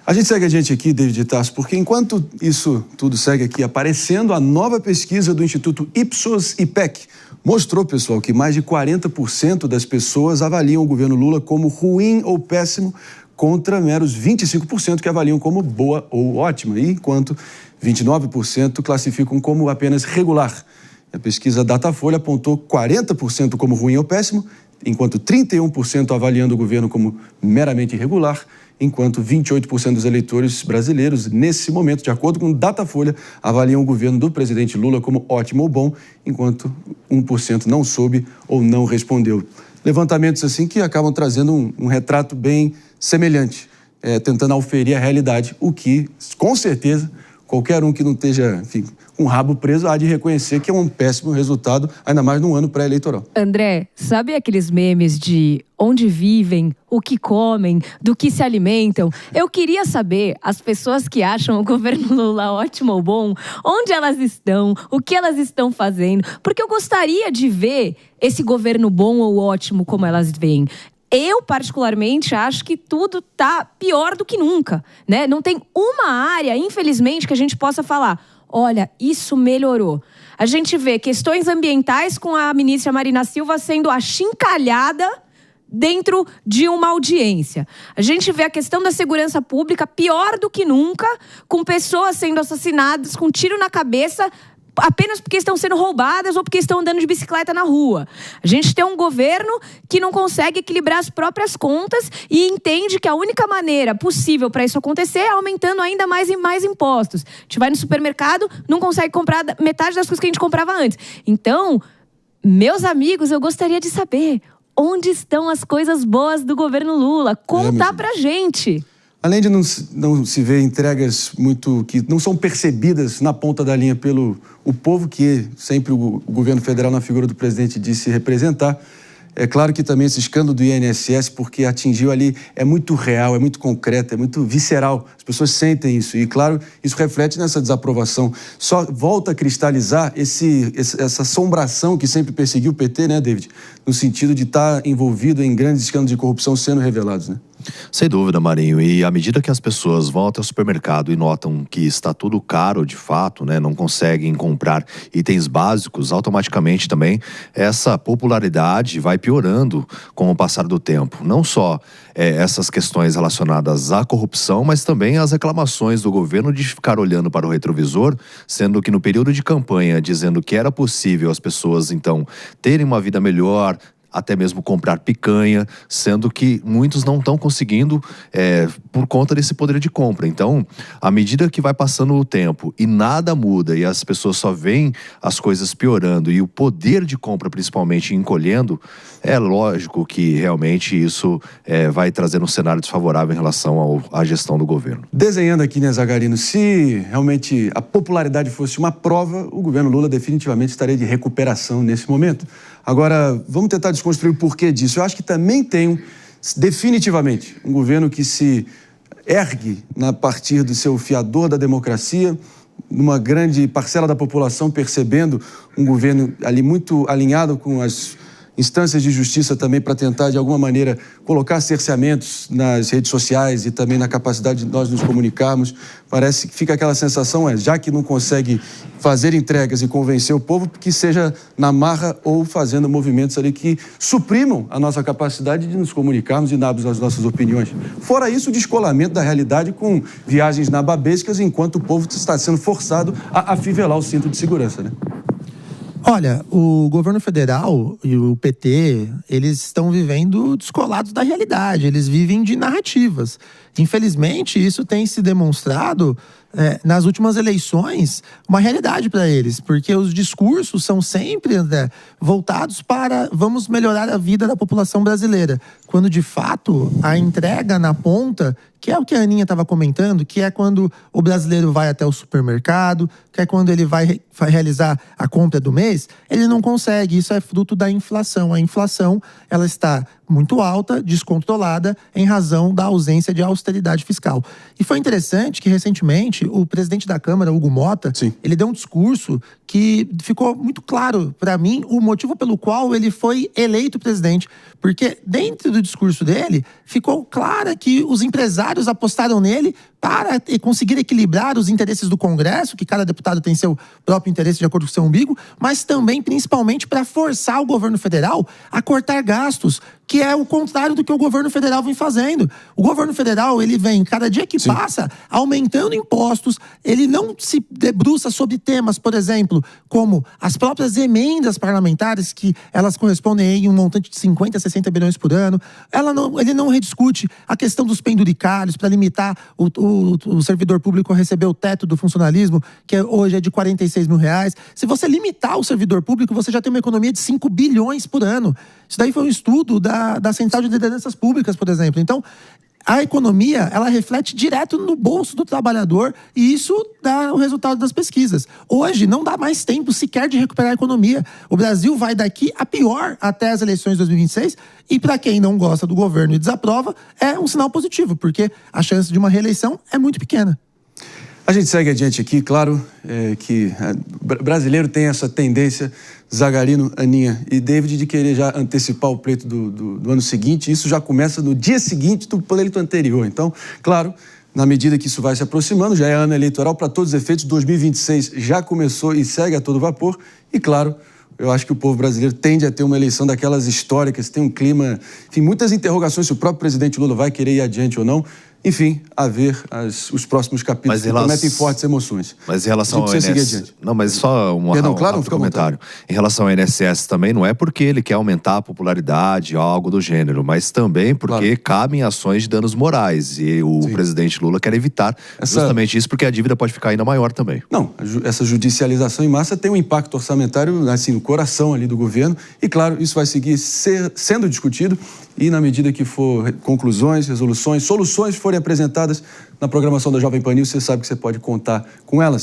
A gente segue adiante aqui, David Tarso, porque enquanto isso tudo segue aqui aparecendo, a nova pesquisa do Instituto Ipsos-IPEC mostrou, pessoal, que mais de 40% das pessoas avaliam o governo Lula como ruim ou péssimo, contra meros 25% que avaliam como boa ou ótima, e enquanto 29% classificam como apenas regular. A pesquisa Datafolha apontou 40% como ruim ou péssimo, enquanto 31% avaliando o governo como meramente irregular, enquanto 28% dos eleitores brasileiros, nesse momento, de acordo com Datafolha, avaliam o governo do presidente Lula como ótimo ou bom, enquanto 1% não soube ou não respondeu. Levantamentos assim que acabam trazendo um retrato bem semelhante, tentando auferir a realidade, o que, com certeza, qualquer um que não esteja, enfim, com o rabo preso há de reconhecer que é um péssimo resultado, ainda mais num ano pré-eleitoral. André, sabe aqueles memes de onde vivem, o que comem, do que se alimentam? Eu queria saber, as pessoas que acham o governo Lula ótimo ou bom, onde elas estão, o que elas estão fazendo, porque eu gostaria de ver esse governo bom ou ótimo como elas veem. Eu, particularmente, acho que tudo tá pior do que nunca, né? Não tem uma área, infelizmente, que a gente possa falar, olha, isso melhorou. A gente vê questões ambientais com a ministra Marina Silva sendo achincalhada dentro de uma audiência. A gente vê a questão da segurança pública pior do que nunca, com pessoas sendo assassinadas com tiro na cabeça apenas porque estão sendo roubadas ou porque estão andando de bicicleta na rua. A gente tem um governo que não consegue equilibrar as próprias contas e entende que a única maneira possível para isso acontecer é aumentando ainda mais e mais impostos. A gente vai no supermercado, não consegue comprar metade das coisas que a gente comprava antes. Então, meus amigos, eu gostaria de saber onde estão as coisas boas do governo Lula. Conta pra gente. Além de não se ver entregas que não são percebidas na ponta da linha pelo o povo, que sempre o governo federal, na figura do presidente, disse representar, é claro que também esse escândalo do INSS, porque atingiu ali, é muito real, é muito concreto, é muito visceral. As pessoas sentem isso e, claro, isso reflete nessa desaprovação. Só volta a cristalizar essa assombração que sempre perseguiu o PT, né, David? No sentido de estar envolvido em grandes escândalos de corrupção sendo revelados, né? Sem dúvida, Marinho. E à medida que as pessoas vão até o supermercado e notam que está tudo caro de fato, né, não conseguem comprar itens básicos, automaticamente também essa popularidade vai piorando com o passar do tempo. Não só essas questões relacionadas à corrupção, mas também as reclamações do governo de ficar olhando para o retrovisor, sendo que no período de campanha, dizendo que era possível as pessoas, então, terem uma vida melhor, até mesmo comprar picanha, sendo que muitos não estão conseguindo por conta desse poder de compra. Então, à medida que vai passando o tempo e nada muda e as pessoas só veem as coisas piorando e o poder de compra principalmente encolhendo, é lógico que realmente isso vai trazer um cenário desfavorável em relação à gestão do governo. Desenhando aqui, né, Zagarino, se realmente a popularidade fosse uma prova, o governo Lula definitivamente estaria de recuperação nesse momento. Agora, vamos tentar desconstruir o porquê disso. Eu acho que também tem, definitivamente, um governo que se ergue a partir do seu fiador da democracia, numa grande parcela da população percebendo um governo ali muito alinhado com as instâncias de justiça também para tentar, de alguma maneira, colocar cerceamentos nas redes sociais e também na capacidade de nós nos comunicarmos. Parece que fica aquela sensação, já que não consegue fazer entregas e convencer o povo, que seja na marra ou fazendo movimentos ali que suprimam a nossa capacidade de nos comunicarmos e darmos as nossas opiniões. Fora isso, o descolamento da realidade com viagens nababescas, enquanto o povo está sendo forçado a afivelar o cinto de segurança, né? Olha, o governo federal e o PT, eles estão vivendo descolados da realidade, eles vivem de narrativas. Infelizmente, isso tem se demonstrado nas últimas eleições uma realidade para eles, porque os discursos são sempre, André, voltados para vamos melhorar a vida da população brasileira, quando de fato a entrega na ponta, que é o que a Aninha estava comentando, que é quando o brasileiro vai até o supermercado, que é quando ele vai realizar a compra do mês, ele não consegue. Isso é fruto da inflação. A inflação, ela está muito alta, descontrolada, em razão da ausência de austeridade fiscal. E foi interessante que, recentemente, o presidente da Câmara, Hugo Motta, ele deu um discurso que ficou muito claro para mim o motivo pelo qual ele foi eleito presidente. Porque dentro do discurso dele, ficou claro que os empresários apostaram nele para conseguir equilibrar os interesses do Congresso, que cada deputado tem seu próprio interesse de acordo com seu umbigo, mas também, principalmente, para forçar o governo federal a cortar gastos, que é o contrário do que o governo federal vem fazendo. O governo federal, ele vem, cada dia que passa, aumentando impostos, ele não se debruça sobre temas, por exemplo, como as próprias emendas parlamentares, que elas correspondem a um montante de 50, 60 bilhões por ano. Ele não rediscute a questão dos penduricários para limitar o servidor público a receber o teto do funcionalismo, que hoje é de R$46 mil. Se você limitar o servidor público, você já tem uma economia de 5 bilhões por ano. Isso daí foi um estudo da Central de Lideranças Públicas, por exemplo. Então, a economia, ela reflete direto no bolso do trabalhador e isso dá o resultado das pesquisas. Hoje, não dá mais tempo sequer de recuperar a economia. O Brasil vai daqui a pior até as eleições de 2026 e para quem não gosta do governo e desaprova, é um sinal positivo, porque a chance de uma reeleição é muito pequena. A gente segue adiante aqui, claro que o brasileiro tem essa tendência, Zagarino, Aninha e David, de querer já antecipar o pleito do ano seguinte. Isso já começa no dia seguinte do pleito anterior. Então, claro, na medida que isso vai se aproximando, já é ano eleitoral para todos os efeitos, 2026 já começou e segue a todo vapor. E, claro, eu acho que o povo brasileiro tende a ter uma eleição daquelas históricas, tem um clima, enfim, muitas interrogações se o próprio presidente Lula vai querer ir adiante ou não. Enfim, a ver os próximos capítulos que prometem fortes emoções. Mas em relação ao INSS... Não, mas só um comentário. Em relação ao INSS também, não é porque ele quer aumentar a popularidade ou algo do gênero, mas também porque cabem ações de danos morais. E o presidente Lula quer evitar justamente isso, porque a dívida pode ficar ainda maior também. Não, essa judicialização em massa tem um impacto orçamentário, assim, no coração ali do governo. E, claro, isso vai seguir sendo discutido. E na medida que for conclusões, resoluções, soluções forem apresentadas na programação da Jovem Pan News, você sabe que você pode contar com elas.